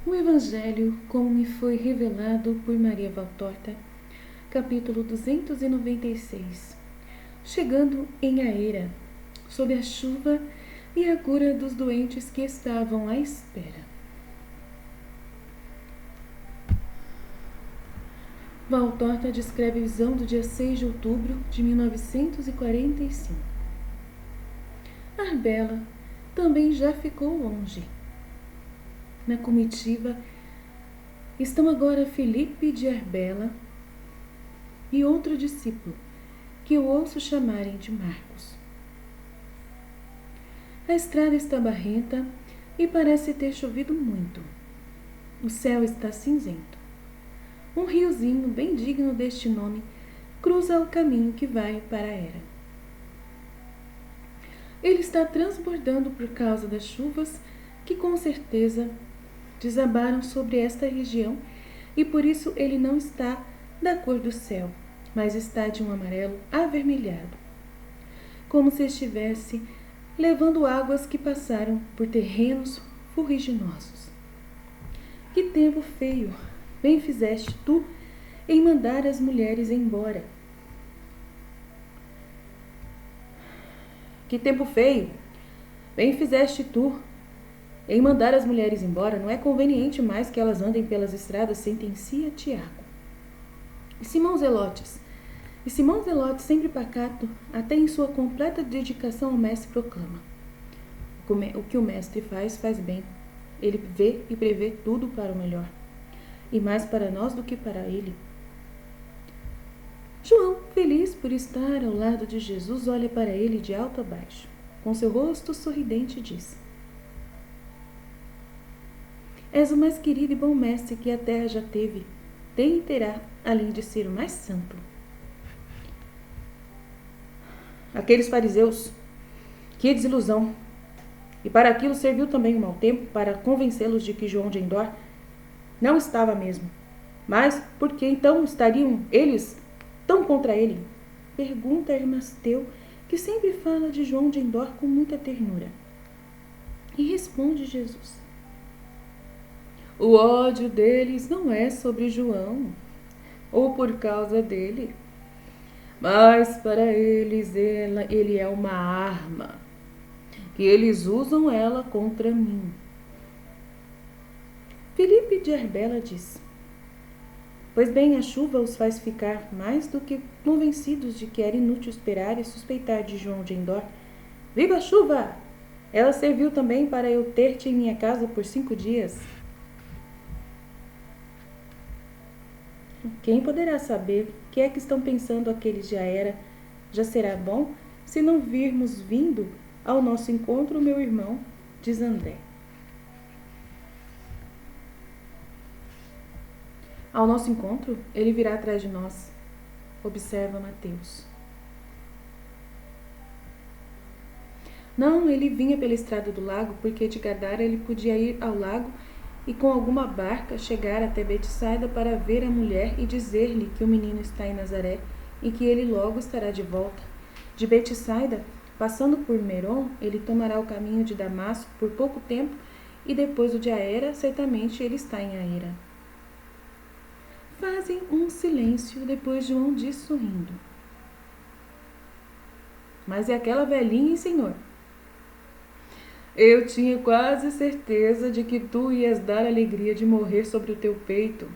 O Evangelho, como me foi revelado por Maria Valtorta, capítulo 296. Chegando em Aera, sob a chuva e a cura dos doentes que estavam à espera. Valtorta descreve a visão do dia 6 de outubro de 1945. Arbela também já ficou longe. Na comitiva estão agora Felipe de Arbela e outro discípulo, que eu ouço chamarem de Marcos. A estrada está barrenta e parece ter chovido muito. O céu está cinzento. Um riozinho bem digno deste nome cruza o caminho que vai para a Era. Ele está transbordando por causa das chuvas que com certeza desabaram sobre esta região e por isso ele não está da cor do céu, mas está de um amarelo avermelhado, como se estivesse levando águas que passaram por terrenos ferruginosos. Que tempo feio, bem fizeste tu em mandar as mulheres embora. Que tempo feio, bem fizeste tu em mandar as mulheres embora. Não é conveniente mais que elas andem pelas estradas, sentencia Tiago. E Simão Zelotes, sempre pacato, até em sua completa dedicação ao mestre proclama: o que o mestre faz bem. Ele vê e prevê tudo para o melhor, e mais para nós do que para ele. João, feliz por estar ao lado de Jesus, olha para ele de alto a baixo. Com seu rosto sorridente diz: És o mais querido e bom mestre que a terra já teve, tem e terá, além de ser o mais santo. Aqueles fariseus, que desilusão! E para aquilo serviu também o mau tempo, para convencê-los de que João de Endor não estava mesmo. Mas por que então estariam eles tão contra ele? Pergunta Hermasteu, que sempre fala de João de Endor com muita ternura. E responde Jesus: o ódio deles não é sobre João, ou por causa dele, mas para eles ele é uma arma, que eles usam ela contra mim. Felipe de Arbela diz: pois bem, a chuva os faz ficar mais do que convencidos de que era inútil esperar e suspeitar de João de Endor. Viva a chuva! Ela serviu também para eu ter-te em minha casa por 5 dias. Quem poderá saber o que é que estão pensando aqueles de Aera? Já será bom se não virmos vindo ao nosso encontro o meu irmão, diz André. Ao nosso encontro, ele virá atrás de nós, observa Mateus. Não, ele vinha pela estrada do lago, porque de Gadara ele podia ir ao lago e com alguma barca chegar até Betsaida para ver a mulher e dizer-lhe que o menino está em Nazaré e que ele logo estará de volta. De Betsaida, passando por Merom, ele tomará o caminho de Damasco por pouco tempo e depois o de Aera, certamente ele está em Aera. Fazem um silêncio, depois João diz sorrindo: mas é aquela velhinha, senhor? Eu tinha quase certeza de que tu ias dar a alegria de morrer sobre o teu peito,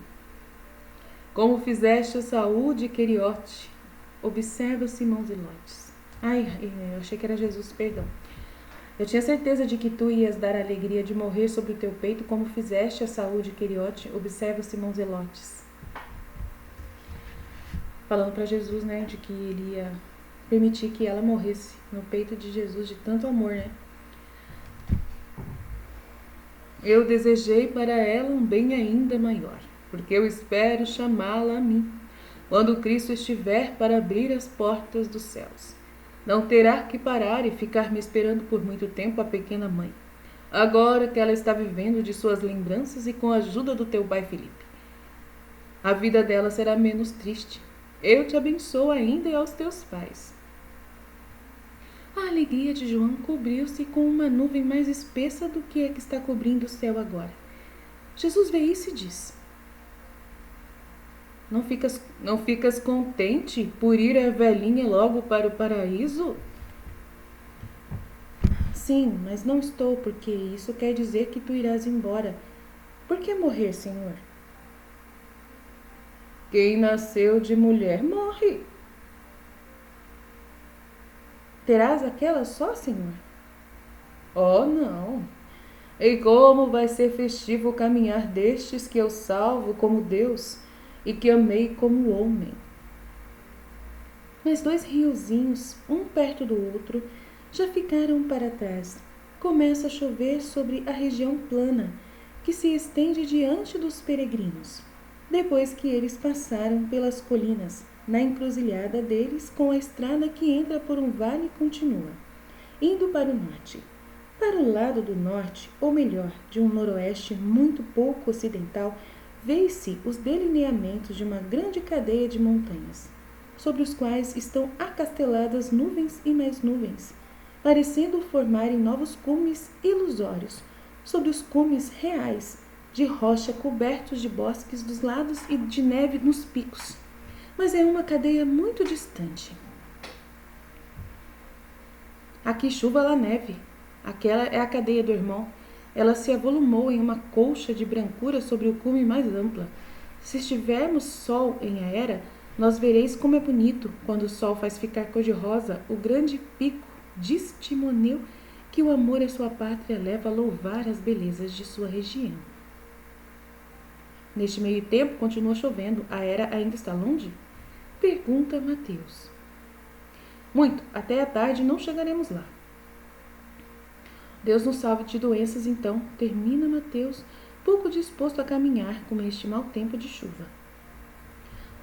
como fizeste a Saul de Queriote. Observa Simão Zelotes. Eu achei que era Jesus, perdão. Eu tinha certeza de que tu ias dar a alegria de morrer sobre o teu peito, como fizeste a Saul de Queriote. Observa Simão Zelotes. Falando para Jesus, né, de que ele ia permitir que ela morresse no peito de Jesus de tanto amor, né? Eu desejei para ela um bem ainda maior, porque eu espero chamá-la a mim, quando Cristo estiver para abrir as portas dos céus. Não terá que parar e ficar me esperando por muito tempo a pequena mãe, agora que ela está vivendo de suas lembranças e com a ajuda do teu pai Felipe. A vida dela será menos triste. Eu te abençoo ainda e aos teus pais. A alegria de João cobriu-se com uma nuvem mais espessa do que a que está cobrindo o céu agora. Jesus vê isso e diz: não ficas contente por ir a velhinha logo para o paraíso? Sim, mas não estou, porque isso quer dizer que tu irás embora. Por que morrer, Senhor? Quem nasceu de mulher morre. Terás aquela só, Senhor? Oh, não. E como vai ser festivo o caminhar destes que eu salvo como Deus e que amei como homem. Mas 2 riozinhos, um perto do outro, já ficaram para trás. Começa a chover sobre a região plana, que se estende diante dos peregrinos, depois que eles passaram pelas colinas, na encruzilhada deles com a estrada que entra por um vale e continua, indo para o norte. Para o lado do norte, ou melhor, de um noroeste muito pouco ocidental, vê-se os delineamentos de uma grande cadeia de montanhas, sobre os quais estão acasteladas nuvens e mais nuvens, parecendo formarem novos cumes ilusórios, sobre os cumes reais, de rocha cobertos de bosques dos lados e de neve nos picos. Mas é uma cadeia muito distante. Aqui chuva, lá neve. Aquela é a cadeia do irmão. Ela se avolumou em uma colcha de brancura sobre o cume mais ampla. Se estivermos sol em Aera, nós vereis como é bonito, quando o sol faz ficar cor-de-rosa o grande pico testemunho que o amor à sua pátria leva a louvar as belezas de sua região. Neste meio tempo, continua chovendo. Aera ainda está longe? Pergunta Mateus. Muito, até a tarde não chegaremos lá. Deus nos salve de doenças, então, termina Mateus, pouco disposto a caminhar com este mau tempo de chuva.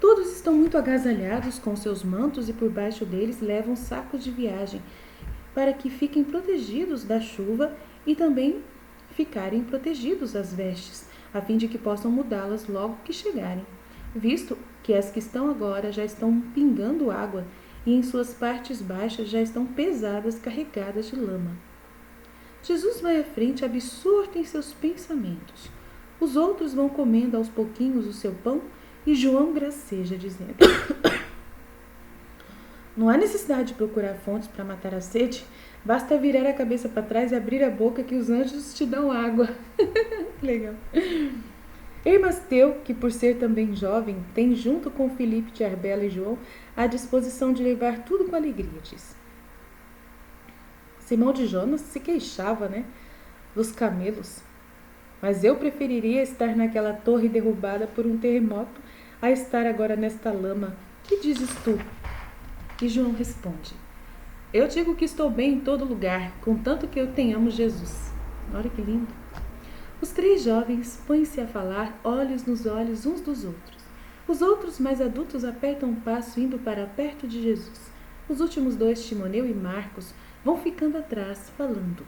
Todos estão muito agasalhados com seus mantos e por baixo deles levam sacos de viagem, para que fiquem protegidos da chuva e também ficarem protegidos as vestes, a fim de que possam mudá-las logo que chegarem, visto que as que estão agora já estão pingando água e em suas partes baixas já estão pesadas, carregadas de lama. Jesus vai à frente absorto em seus pensamentos. Os outros vão comendo aos pouquinhos o seu pão e João graceja, dizendo: não há necessidade de procurar fontes para matar a sede, basta virar a cabeça para trás e abrir a boca que os anjos te dão água. Legal. Eimasteu, que por ser também jovem, tem junto com Filipe de Arbela e João a disposição de levar tudo com alegria, diz. Simão de Jonas se queixava, dos camelos. Mas eu preferiria estar naquela torre derrubada por um terremoto a estar agora nesta lama. Que dizes tu? E João responde: eu digo que estou bem em todo lugar, contanto que eu tenhamos Jesus. Olha que lindo. Os 3 jovens põem-se a falar, olhos nos olhos uns dos outros. Os outros mais adultos apertam um passo indo para perto de Jesus. Os últimos 2, Timoneu e Marcos, vão ficando atrás, falando.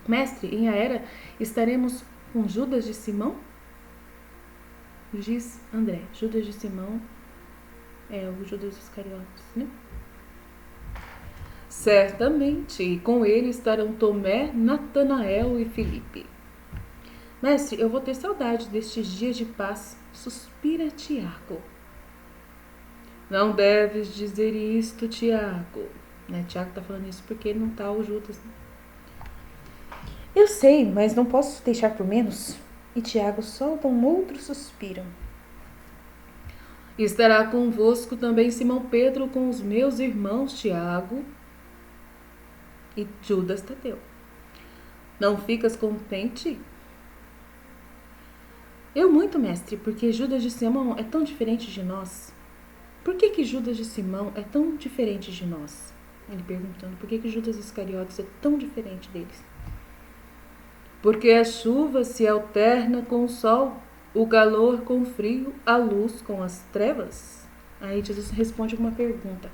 Mestre, em Aera estaremos com Judas de Simão? Diz André. Judas de Simão é o Judas Iscariotes, né? Certamente, e com ele estarão Tomé, Natanael e Filipe. Mestre, eu vou ter saudade destes dias de paz, suspira Tiago. Não deves dizer isto, Tiago. Tiago está falando isso porque não está o Judas. Eu sei, mas não posso deixar por menos. E Tiago solta um outro suspiro. Estará convosco também Simão Pedro com os meus irmãos Tiago e Judas Tadeu. Não ficas contente? Eu muito, mestre, porque Judas de Simão é tão diferente de nós. Por que Judas de Simão é tão diferente de nós? Ele perguntando, por que Judas Iscariotes é tão diferente deles? Porque a chuva se alterna com o sol, o calor com o frio, a luz com as trevas. Aí Jesus responde com uma pergunta.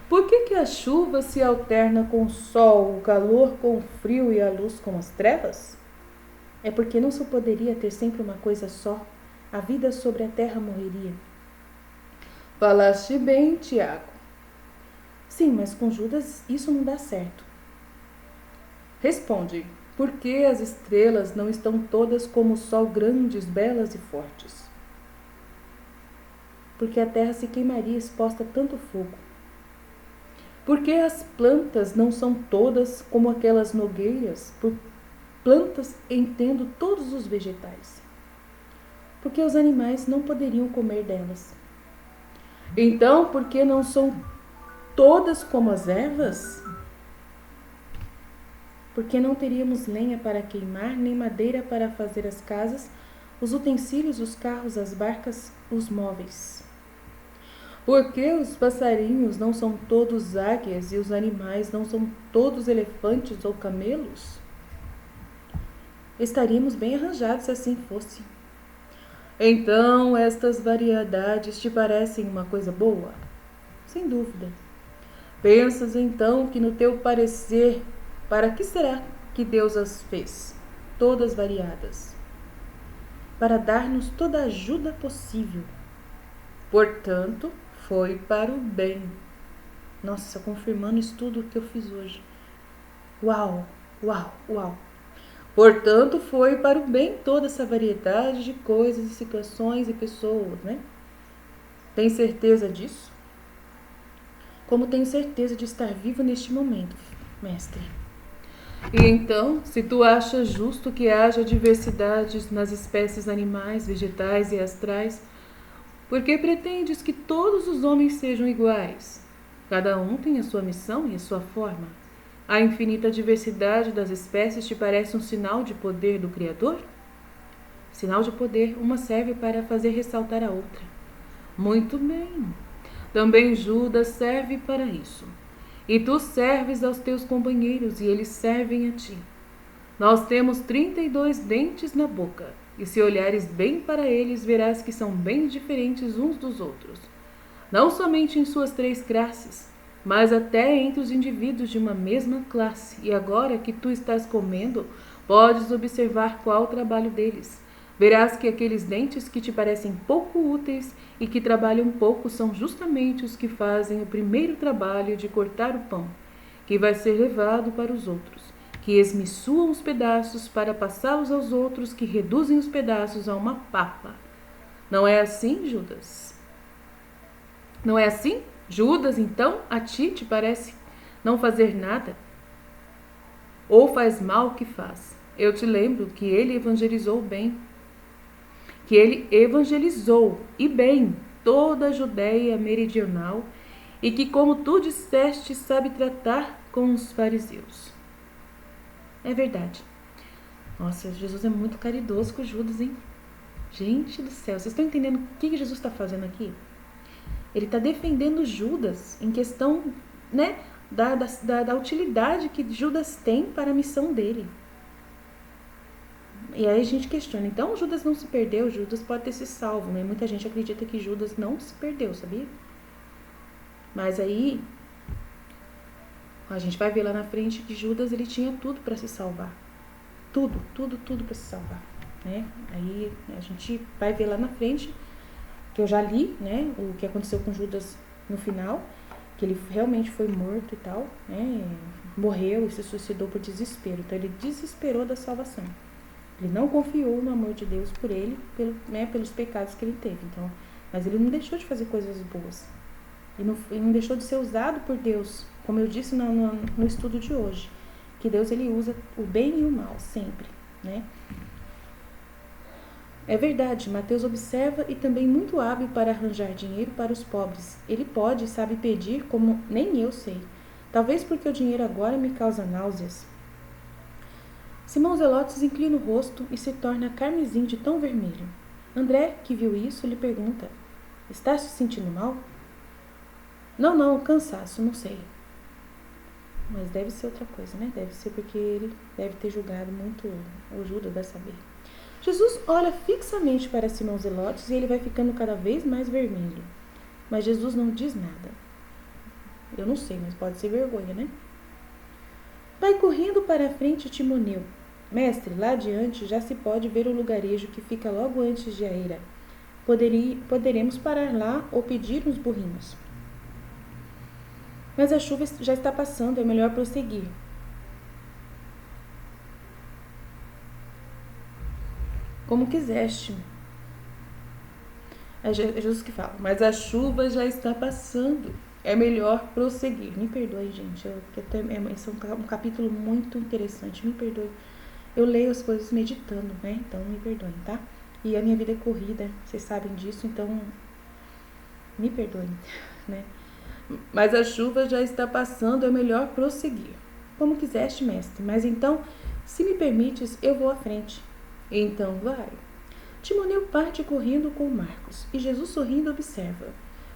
Por que a chuva se alterna com o sol, o calor com o frio e a luz com as trevas? É porque não se poderia ter sempre uma coisa só. A vida sobre a terra morreria. Falaste bem, Tiago. Sim, mas com Judas isso não dá certo. Responde, Por que as estrelas não estão todas como o sol, grandes, belas e fortes? Porque a terra se queimaria exposta a tanto fogo. Por que as plantas não são todas como aquelas nogueiras? Por plantas entendo todos os vegetais. Porque os animais não poderiam comer delas. Então, por que não são todas como as ervas? Porque não teríamos lenha para queimar, nem madeira para fazer as casas, os utensílios, os carros, as barcas, os móveis. Porque os passarinhos não são todos águias e os animais não são todos elefantes ou camelos? Estaríamos bem arranjados se assim fosse. Então, estas variedades te parecem uma coisa boa? Sem dúvida. Pensas então que no teu parecer, para que será que Deus as fez? Todas variadas. Para dar-nos toda a ajuda possível. Portanto, foi para o bem. Nossa, confirmando isso tudo que eu fiz hoje. Uau, uau, uau. Portanto, foi para o bem toda essa variedade de coisas e situações e pessoas, né? Tem certeza disso? Como tenho certeza de estar vivo neste momento, mestre. E então, se tu achas justo que haja diversidades nas espécies animais, vegetais e astrais, por que pretendes que todos os homens sejam iguais? Cada um tem a sua missão e a sua forma. A infinita diversidade das espécies te parece um sinal de poder do Criador? Sinal de poder, uma serve para fazer ressaltar a outra. Muito bem. Também Judas serve para isso. E tu serves aos teus companheiros e eles servem a ti. Nós temos 32 dentes na boca, e se olhares bem para eles, verás que são bem diferentes uns dos outros. Não somente em suas 3 classes, mas até entre os indivíduos de uma mesma classe. E agora que tu estás comendo, podes observar qual o trabalho deles. Verás que aqueles dentes que te parecem pouco úteis e que trabalham pouco são justamente os que fazem o primeiro trabalho de cortar o pão, que vai ser levado para os outros, que esmiçoam os pedaços para passá-los aos outros, que reduzem os pedaços a uma papa. Não é assim, Judas? Não é assim? Judas, então, a ti te parece não fazer nada? Ou faz mal o que faz? Eu te lembro que ele evangelizou bem. Que ele evangelizou, e bem, toda a Judéia meridional, e que, como tu disseste, sabe tratar com os fariseus. É verdade. Nossa, Jesus é muito caridoso com Judas, hein? Gente do céu, vocês estão entendendo o que Jesus está fazendo aqui? Ele está defendendo Judas em questão, né, da utilidade que Judas tem para a missão dele. E aí a gente questiona, então Judas não se perdeu, Judas pode ter se salvo, né? Muita gente acredita que Judas não se perdeu, sabia? Mas aí a gente vai ver lá na frente que Judas ele tinha tudo para se salvar. Tudo para se salvar, né? Aí a gente vai ver lá na frente, que eu já li, né, o que aconteceu com Judas no final, que ele realmente foi morto e tal, né? Morreu e se suicidou por desespero. Então ele desesperou da salvação. Ele não confiou no amor de Deus por ele, pelos pecados que ele teve. Então, mas ele não deixou de fazer coisas boas. Ele não deixou de ser usado por Deus, como eu disse no estudo de hoje. Que Deus ele usa o bem e o mal, sempre, né? É verdade, Mateus observa e também muito hábil para arranjar dinheiro para os pobres. Ele pode e sabe pedir como nem eu sei. Talvez porque o dinheiro agora me causa náuseas. Simão Zelotes inclina o rosto e se torna carmesim de tão vermelho. André, que viu isso, lhe pergunta: está se sentindo mal? Não, cansaço, não sei. Mas deve ser outra coisa, né? Deve ser porque ele deve ter julgado muito o Judas, vai saber. Jesus olha fixamente para Simão Zelotes e ele vai ficando cada vez mais vermelho. Mas Jesus não diz nada. Eu não sei, mas pode ser vergonha, né? Vai correndo para a frente Timoneu. Mestre, lá adiante já se pode ver o lugarejo que fica logo antes de Aira. Poderemos parar lá ou pedir uns burrinhos. Mas a chuva já está passando, é melhor prosseguir. como quiseste. É Jesus que fala, mas a chuva já está passando. É melhor prosseguir. Me perdoe, gente. Esse é um capítulo muito interessante. Me perdoe. Eu leio as coisas meditando, né? Então me perdoem, tá? E a minha vida é corrida, vocês sabem disso, então me perdoem, né? Mas a chuva já está passando, é melhor prosseguir. Como quiseste, mestre, mas então, se me permites, eu vou à frente. Então vai. Timoneu parte correndo com Marcos, e Jesus sorrindo observa.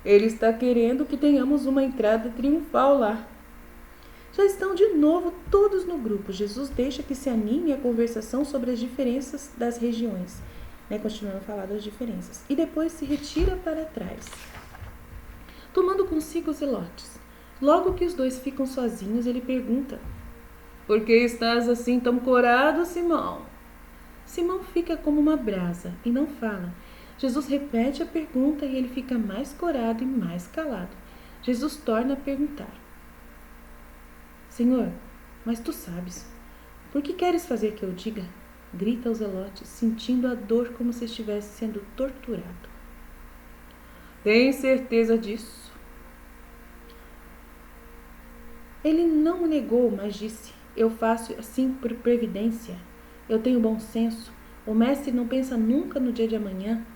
Ele está querendo que tenhamos uma entrada triunfal lá. Já estão de novo todos no grupo. Jesus deixa que se anime a conversação sobre as diferenças das regiões, né? Continuando a falar das diferenças. E depois se retira para trás, tomando consigo os zelotes. Logo que os dois ficam sozinhos, ele pergunta: por que estás assim tão corado, Simão? Simão fica como uma brasa e não fala. Jesus repete a pergunta e ele fica mais corado e mais calado. Jesus torna a perguntar: Senhor, mas tu sabes, por que queres fazer que eu diga? Grita o zelote, sentindo a dor como se estivesse sendo torturado. Tem certeza disso? Ele não o negou, mas disse: eu faço assim por previdência. Eu tenho bom senso. O mestre não pensa nunca no dia de amanhã,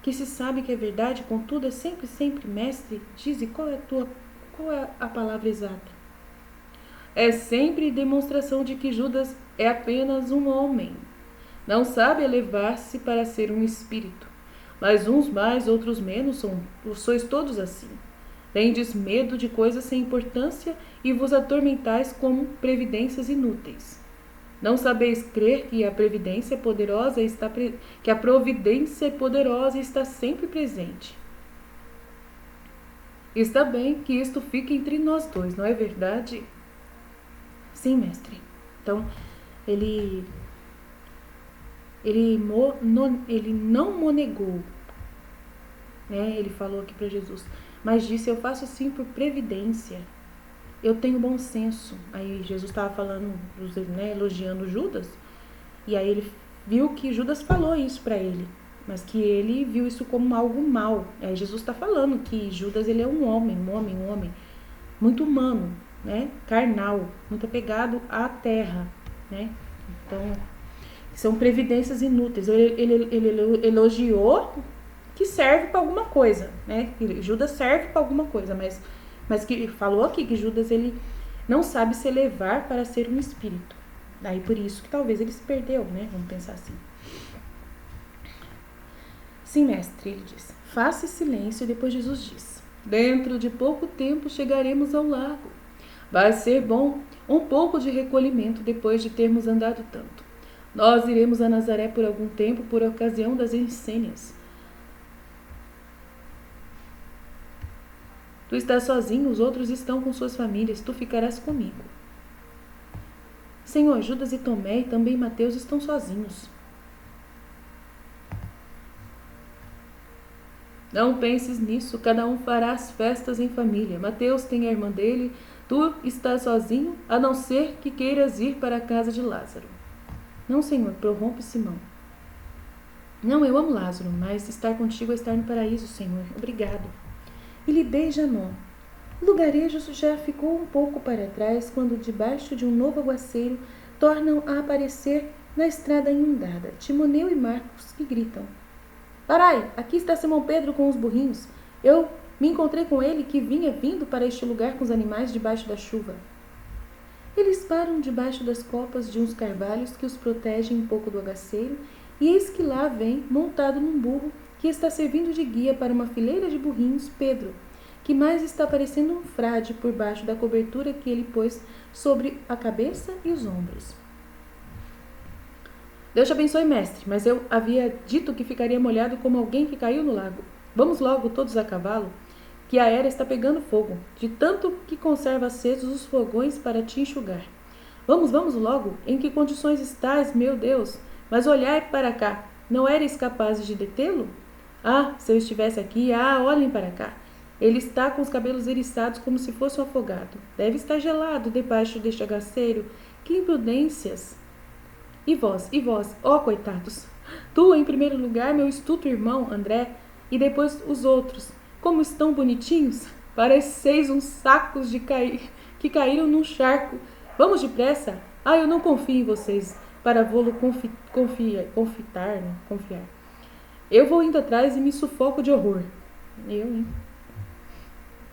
que se sabe que é verdade, contudo é sempre, mestre. Dize qual é a palavra exata. É sempre demonstração de que Judas é apenas um homem. Não sabe elevar-se para ser um espírito. Mas uns mais, outros menos, sois todos assim. Tendes medo de coisas sem importância e vos atormentais como previdências inúteis. Não sabeis crer que a providência poderosa está sempre presente. Está bem que isto fique entre nós dois, não é verdade? Sim, mestre. Então, ele não o negou, né? Ele falou aqui para Jesus, mas disse: eu faço assim por previdência. Eu tenho bom senso. Aí Jesus estava falando, né, elogiando Judas, e aí ele viu que Judas falou isso para ele, mas que ele viu isso como algo mal. Aí Jesus está falando que Judas, ele é um homem muito humano, né, carnal, muito apegado à terra, né. Então são previdências inúteis. Ele elogiou que serve para alguma coisa, né? Judas serve para alguma coisa, mas que falou aqui que Judas, ele não sabe se elevar para ser um espírito. Daí por isso que talvez ele se perdeu, né? Vamos pensar assim. Sim, mestre, ele diz. Faça silêncio. E depois Jesus diz: dentro de pouco tempo chegaremos ao lago. Vai ser bom um pouco de recolhimento depois de termos andado tanto. Nós iremos a Nazaré por algum tempo por ocasião das essênias. Tu estás sozinho, os outros estão com suas famílias, tu ficarás comigo. Senhor, Judas e Tomé e também Mateus estão sozinhos. Não penses nisso, cada um fará as festas em família. Mateus tem a irmã dele, tu estás sozinho, a não ser que queiras ir para a casa de Lázaro. Não, Senhor, prorrompe Simão. Não, eu amo Lázaro, mas estar contigo é estar no paraíso, Senhor. Obrigado. E lhe beija a mão. O lugarejo já ficou um pouco para trás quando, debaixo de um novo aguaceiro, tornam a aparecer na estrada inundada Timoneu e Marcos, que gritam: Parai, aqui está Simão Pedro com os burrinhos. Eu me encontrei com ele que vinha vindo para este lugar com os animais debaixo da chuva. Eles param debaixo das copas de uns carvalhos que os protegem um pouco do agaceiro, e eis que lá vem, montado num burro, que está servindo de guia para uma fileira de burrinhos, Pedro, que mais está parecendo um frade por baixo da cobertura que ele pôs sobre a cabeça e os ombros. Deus te abençoe, mestre, mas eu havia dito que ficaria molhado como alguém que caiu no lago. Vamos logo todos a cavalo, que a era está pegando fogo, de tanto que conserva acesos os fogões para te enxugar. Vamos logo, em que condições estás, meu Deus? Mas olhai para cá, não eres capazes de detê-lo? Ah, se eu estivesse aqui, olhem para cá. Ele está com os cabelos eriçados como se fosse um afogado. Deve estar gelado debaixo deste agaceiro. Que imprudências! E vós, ó coitados, Tu, em primeiro lugar, meu astuto irmão, André, e depois os outros. Como estão bonitinhos? Pareceis uns sacos que caíram num charco. Vamos depressa? Ah, eu não confio em vocês para vou-lo confiar. Eu vou indo atrás e me sufoco de horror. Eu, hein?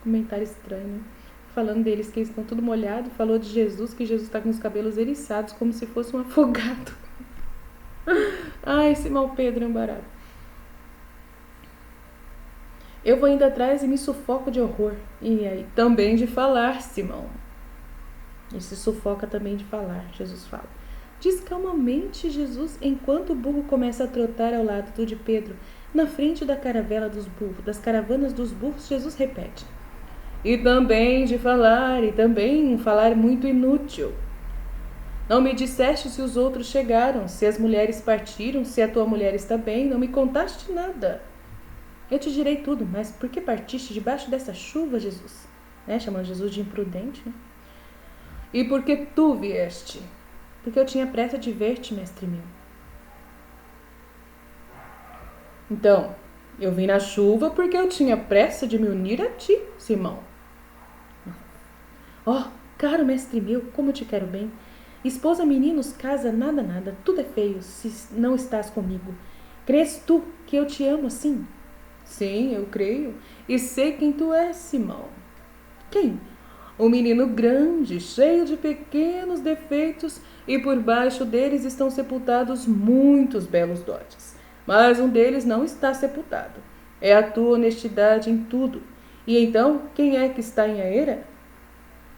Comentário estranho, né? Falando deles que eles estão tudo molhados. Falou de Jesus, que Jesus está com os cabelos eriçados, como se fosse um afogado. Ai, Simão Pedro é um barato. Eu vou indo atrás e me sufoco de horror. E aí, também de falar, Simão. Ele se sufoca também de falar, Jesus fala. Diz calmamente Jesus, enquanto o burro começa a trotar ao lado de Pedro, na frente da caravela dos burros, das caravanas dos burros, Jesus repete. E também de falar, e também um falar muito inútil. Não me disseste se os outros chegaram, se as mulheres partiram, se a tua mulher está bem, não me contaste nada. Eu te direi tudo, mas por que partiste debaixo dessa chuva, Jesus? Chamando Jesus de imprudente. Né? E por que tu vieste? Porque eu tinha pressa de ver-te, mestre meu. Então, eu vim na chuva porque eu tinha pressa de me unir a ti, Simão. Oh, caro mestre meu, como te quero bem. Esposa, meninos, casa, nada, tudo é feio se não estás comigo. Crês tu que eu te amo assim? Sim, eu creio, e sei quem tu és, Simão. Quem? Um menino grande, cheio de pequenos defeitos, e por baixo deles estão sepultados muitos belos dotes. Mas um deles não está sepultado. É a tua honestidade em tudo. E então, quem é que está em Aera?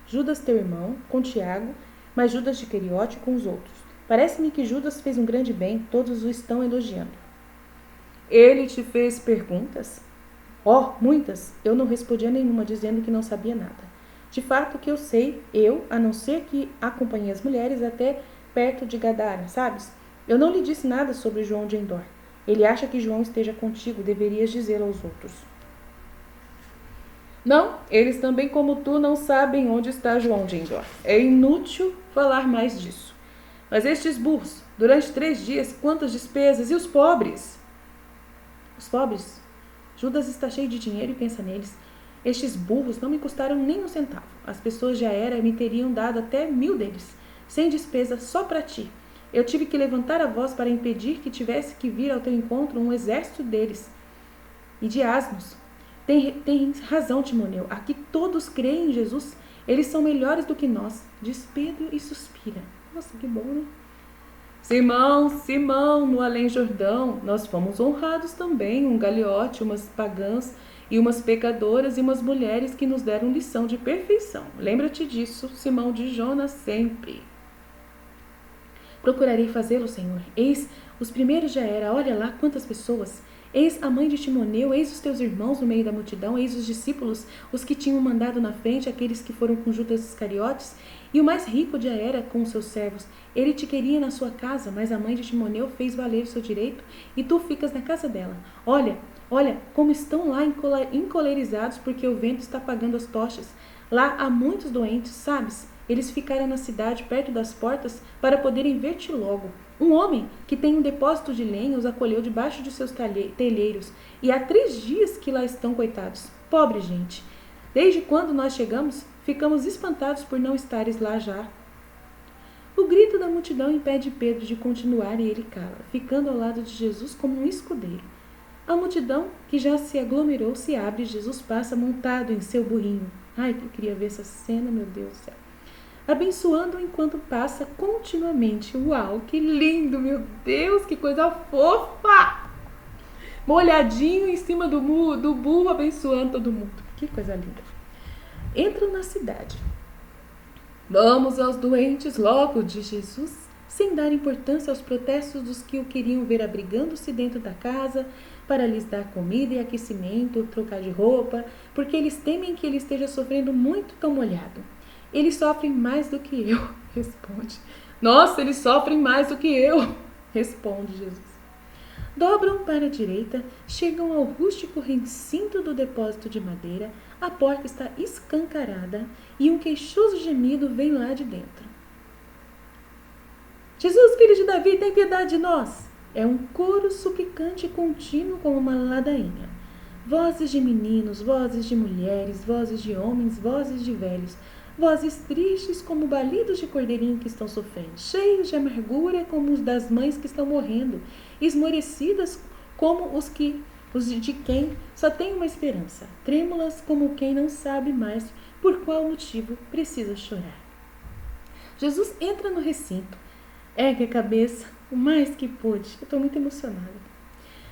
Judas, teu irmão, com Tiago, mas Judas de Queriote com os outros. Parece-me que Judas fez um grande bem, todos o estão elogiando. Ele te fez perguntas? Oh, muitas. Eu não respondi a nenhuma, dizendo que não sabia nada. De fato, que eu sei, a não ser que acompanhei as mulheres até perto de Gadara, sabes? Eu não lhe disse nada sobre João de Endor. Ele acha que João esteja contigo, deverias dizê-lo aos outros. Não, eles também como tu não sabem onde está João de Endor. É inútil falar mais disso. Mas estes burros, durante 3 dias, quantas despesas? E os pobres? Os pobres? Judas está cheio de dinheiro e pensa neles. Estes burros não me custaram nem um centavo. As pessoas de Aera me teriam dado até 1000 deles, sem despesa, só para ti. Eu tive que levantar a voz para impedir que tivesse que vir ao teu encontro um exército deles. E de asnos. Tem razão, Timoneu. Aqui todos creem em Jesus. Eles são melhores do que nós. Diz Pedro e suspira. Nossa, que bom, né? Simão, no Além Jordão, nós fomos honrados também. Um galiote, umas pagãs e umas pecadoras e umas mulheres que nos deram lição de perfeição. Lembra-te disso, Simão de Jonas, sempre. Procurarei fazê-lo, Senhor. Eis os primeiros já era. Olha lá quantas pessoas. Eis a mãe de Timoneu, eis os teus irmãos no meio da multidão, eis os discípulos, os que tinham mandado na frente, aqueles que foram com Judas Iscariotes, e o mais rico de Aera com os seus servos. Ele te queria na sua casa, mas a mãe de Timoneu fez valer o seu direito, e tu ficas na casa dela. Olha, como estão lá encolerizados, porque o vento está apagando as tochas. Lá há muitos doentes, sabes? Eles ficaram na cidade, perto das portas, para poderem ver-te logo. Um homem que tem um depósito de lenha os acolheu debaixo de seus telheiros, e há 3 dias que lá estão, coitados. Pobre gente! Desde quando nós chegamos, ficamos espantados por não estares lá já. O grito da multidão impede Pedro de continuar e ele cala, ficando ao lado de Jesus como um escudeiro. A multidão, que já se aglomerou, se abre e Jesus passa montado em seu burrinho. Ai, que eu queria ver essa cena, meu Deus do céu. Abençoando enquanto passa continuamente. Uau, que lindo, meu Deus, que coisa fofa! Molhadinho em cima do burro, abençoando todo mundo. Que coisa linda. Entram na cidade. Vamos aos doentes logo, diz Jesus, sem dar importância aos protestos dos que o queriam ver abrigando-se dentro da casa, para lhes dar comida e aquecimento, trocar de roupa, porque eles temem que ele esteja sofrendo muito tão molhado. Eles sofrem mais do que eu, responde. Nossa, eles sofrem mais do que eu, responde Jesus. Dobram para a direita, chegam ao rústico recinto do depósito de madeira, a porta está escancarada e um queixoso gemido vem lá de dentro. Jesus, filho de Davi, tem piedade de nós! É um coro suplicante contínuo como uma ladainha. Vozes de meninos, vozes de mulheres, vozes de homens, vozes de velhos, vozes tristes como balidos de cordeirinho que estão sofrendo, cheios de amargura como os das mães que estão morrendo, esmorecidas como os de quem só tem uma esperança, trêmulas como quem não sabe mais por qual motivo precisa chorar. Jesus entra no recinto, ergue a cabeça o mais que pôde. Eu estou muito emocionada.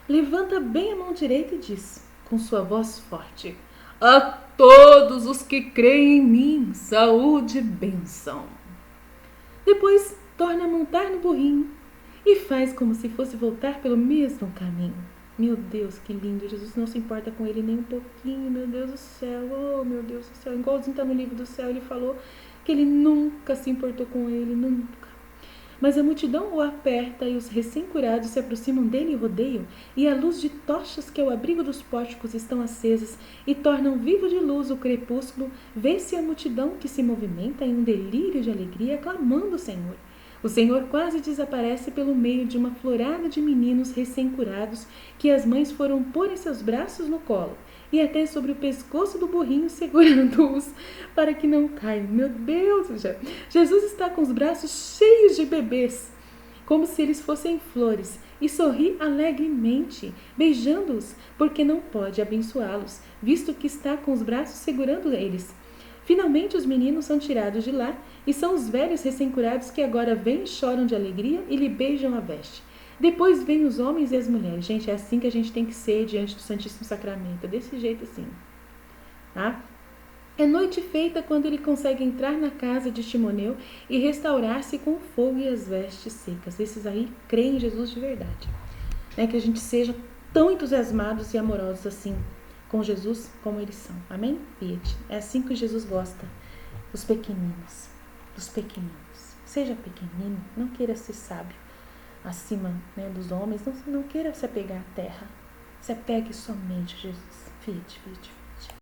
Levanta bem a mão direita e diz, com sua voz forte: a todos os que creem em mim, saúde e bênção. Depois torna a montar no burrinho e faz como se fosse voltar pelo mesmo caminho. Meu Deus, que lindo! Jesus não se importa com ele nem um pouquinho. Meu Deus do céu, oh meu Deus do céu. Igualzinho está no livro do céu, ele falou que ele nunca se importou com ele, nunca. Mas a multidão o aperta e os recém-curados se aproximam dele e rodeiam, e a luz de tochas que ao abrigo dos pórticos estão acesas e tornam vivo de luz o crepúsculo, vê-se a multidão que se movimenta em um delírio de alegria, clamando o Senhor. O Senhor quase desaparece pelo meio de uma florada de meninos recém-curados que as mães foram pôr em seus braços no colo e até sobre o pescoço do burrinho segurando-os para que não caiam. Meu Deus! Jesus está com os braços cheios de bebês, como se eles fossem flores, e sorri alegremente, beijando-os, porque não pode abençoá-los, visto que está com os braços segurando eles. Finalmente os meninos são tirados de lá, e são os velhos recém-curados que agora vêm e choram de alegria e lhe beijam a veste. Depois vêm os homens e as mulheres. Gente, é assim que a gente tem que ser diante do Santíssimo Sacramento, é desse jeito assim. Tá? É noite feita quando ele consegue entrar na casa de Timoneu e restaurar-se com o fogo e as vestes secas. Esses aí creem em Jesus de verdade. Que a gente seja tão entusiasmados e amorosos assim com Jesus como eles são. Amém? Fiat. É assim que Jesus gosta dos pequeninos. Dos pequeninos. Seja pequenino, não queira ser sábio acima dos homens, não queira se apegar à terra. Se apegue somente a Jesus. Fiat, fiat, fiat.